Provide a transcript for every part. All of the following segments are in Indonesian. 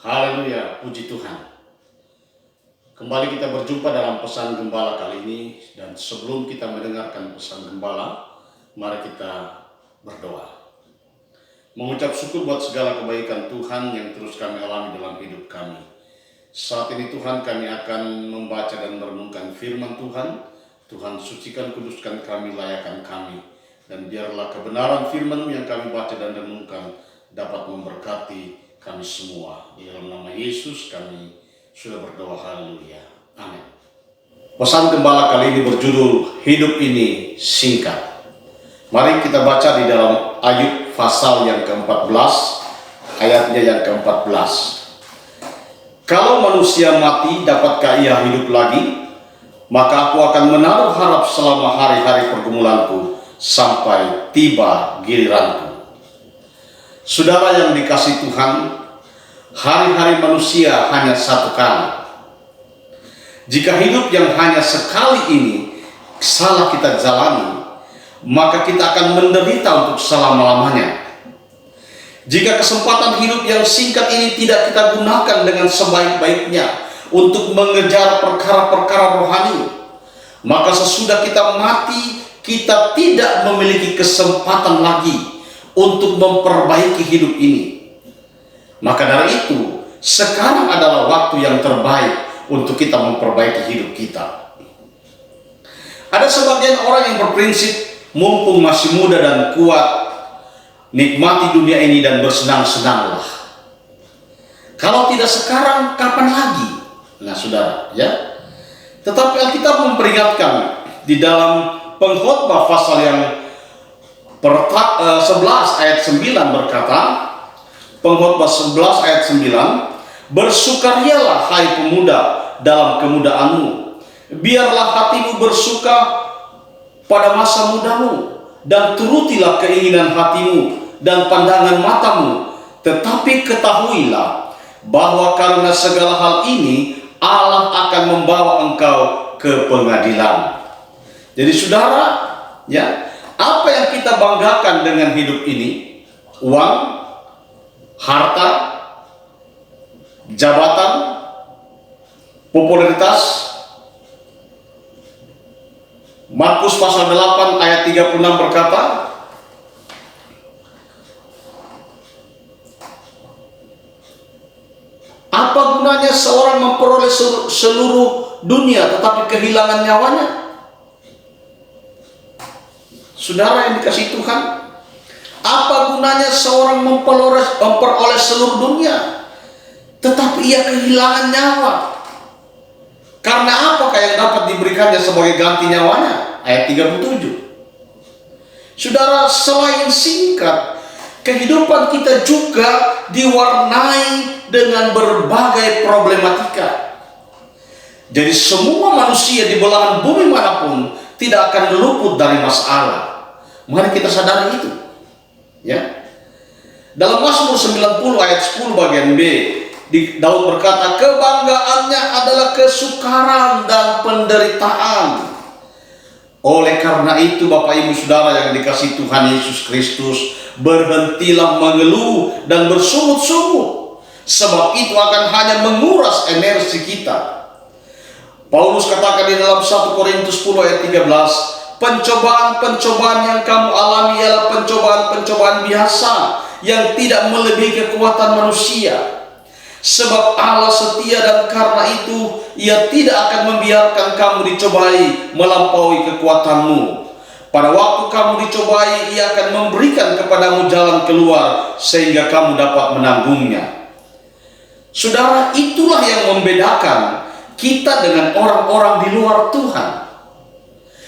Haleluya, puji Tuhan. Kembali kita berjumpa dalam pesan gembala kali ini. Dan sebelum kita mendengarkan pesan gembala, mari kita berdoa. Mengucap syukur buat segala kebaikan Tuhan yang terus kami alami dalam hidup kami. Saat ini Tuhan, kami akan membaca dan merenungkan firman Tuhan. Tuhan, sucikan, kuduskan kami, layakan kami. Dan biarlah kebenaran firman-Mu yang kami baca dan renungkan dapat memberkati kami semua. Di dalam nama Yesus kami sudah berdoa, haleluya, amin. Pesan gembala kali ini berjudul Hidup Ini Singkat. Mari kita baca di dalam Ayub pasal yang ke-14, ayatnya yang ke-14. Kalau manusia mati, dapatkah ia hidup lagi? Maka aku akan menaruh harap selama hari-hari pergumulanku sampai tiba giliranku. Saudara yang dikasihi Tuhan, hari-hari manusia hanya satu kali. Jika hidup yang hanya sekali ini salah kita jalani, maka kita akan menderita untuk selama-lamanya. Jika kesempatan hidup yang singkat ini tidak kita gunakan dengan sebaik-baiknya untuk mengejar perkara-perkara rohani, maka sesudah kita mati, kita tidak memiliki kesempatan lagi untuk memperbaiki hidup ini. Maka dari itu, sekarang adalah waktu yang terbaik untuk kita memperbaiki hidup kita. Ada sebagian orang yang berprinsip, mumpung masih muda dan kuat, nikmati dunia ini dan bersenang-senanglah. Kalau tidak sekarang, kapan lagi? Nah, saudara, ya. Tetapi Alkitab memperingatkan di dalam Pengkhotbah pasal yang 11 ayat 9 berkata, Pengkhotbah 11 ayat 9, bersukarialah hai pemuda dalam kemudaanmu, biarlah hatimu bersuka pada masa mudamu, dan turutilah keinginan hatimu dan pandangan matamu, tetapi ketahuilah bahwa karena segala hal ini Allah akan membawa engkau ke pengadilan. Jadi saudara, ya, apa yang kita banggakan dengan hidup ini? Uang, harta, jabatan, popularitas. Markus pasal 8 ayat 36 berkata, apa gunanya seorang memperoleh seluruh dunia tetapi kehilangan nyawanya? Saudara yang dikasihi Tuhan, apa gunanya seorang memperoleh seluruh dunia tetapi ia kehilangan nyawa? Karena apakah yang dapat diberikannya sebagai ganti nyawanya? Ayat 37. Saudara, selain singkat, kehidupan kita juga diwarnai dengan berbagai problematika. Jadi semua manusia di belahan bumi manapun tidak akan luput dari masalah. Mari kita sadari itu. Ya. Dalam Mazmur 90 ayat 10 bagian B, Daud berkata, kebanggaannya adalah kesukaran dan penderitaan. Oleh karena itu, Bapak Ibu Saudara yang dikasihi Tuhan Yesus Kristus, berhentilah mengeluh dan bersungut-sungut, sebab itu akan hanya menguras energi kita. Paulus katakan di dalam 1 Korintus 10 ayat 13, pencobaan-pencobaan yang kamu alami ialah pencobaan-pencobaan biasa yang tidak melebihi kekuatan manusia. Sebab Allah setia dan karena itu Ia tidak akan membiarkan kamu dicobai melampaui kekuatanmu. Pada waktu kamu dicobai, Ia akan memberikan kepadamu jalan keluar sehingga kamu dapat menanggungnya. Saudara, itulah yang membedakan kita dengan orang-orang di luar Tuhan.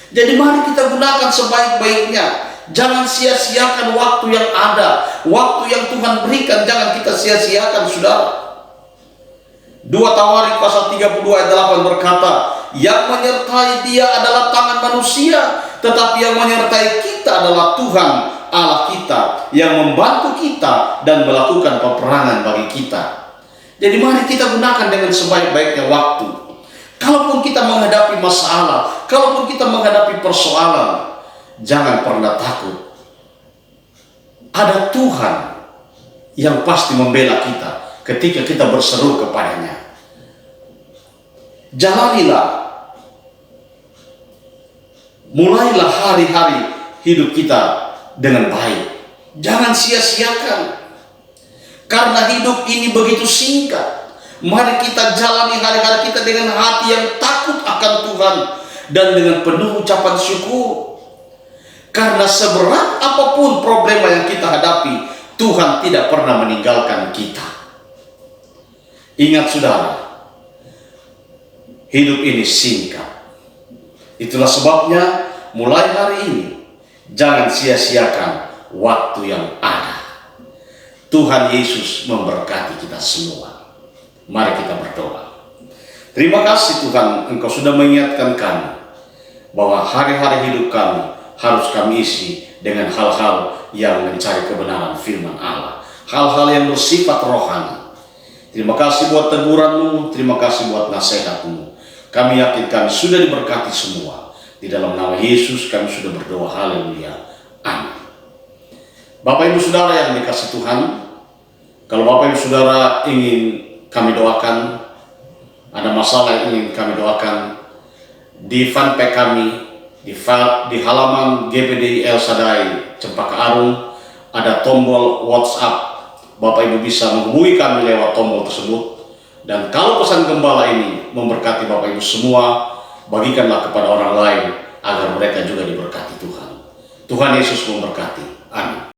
Jadi mari kita gunakan sebaik-baiknya. Jangan sia-siakan waktu yang ada, waktu yang Tuhan berikan, jangan kita sia-siakan, saudara. 2 Tawarik pasal 32 ayat 8 berkata, yang menyertai dia adalah tangan manusia, tetapi yang menyertai kita adalah Tuhan Allah kita, yang membantu kita dan melakukan peperangan bagi kita. Jadi mari kita gunakan dengan sebaik-baiknya waktu. Kalaupun kita menghadapi masalah, kalaupun kita menghadapi persoalan, jangan pernah takut. Ada Tuhan yang pasti membela kita. ketika kita berseru kepadanya. Jalanilah, mulailah hari-hari hidup kita dengan baik. Jangan sia-siakan, karena hidup ini begitu singkat. Mari kita jalani hari-hari kita dengan hati yang takut akan Tuhan dan dengan penuh ucapan syukur. Karena seberat apapun problema yang kita hadapi, Tuhan tidak pernah meninggalkan kita. Ingat saudara, hidup ini singkat. Itulah sebabnya mulai hari ini jangan sia-siakan waktu yang ada. Tuhan Yesus memberkati kita semua. Mari kita berdoa. Terima kasih Tuhan, Engkau sudah mengingatkan kami bahwa hari-hari hidup kami harus kami isi dengan hal-hal yang mencari kebenaran firman Allah, hal-hal yang bersifat rohani. Terima kasih buat teguran-Mu, terima kasih buat nasihat-Mu. Kami yakin kami sudah diberkati semua. Di dalam nama Yesus kami sudah berdoa, haleluya, amin. Bapak Ibu Saudara yang dikasihi Tuhan, kalau Bapak Ibu Saudara ingin kami doakan, ada masalah yang ingin kami doakan, di fanpage kami, di halaman GBD El Shaddai Cempaka Arum, ada tombol WhatsApp. Bapak Ibu bisa menghubungi kami lewat tombol tersebut. Dan kalau pesan gembala ini memberkati Bapak Ibu semua, bagikanlah kepada orang lain agar mereka juga diberkati Tuhan. Tuhan Yesus memberkati. Amin.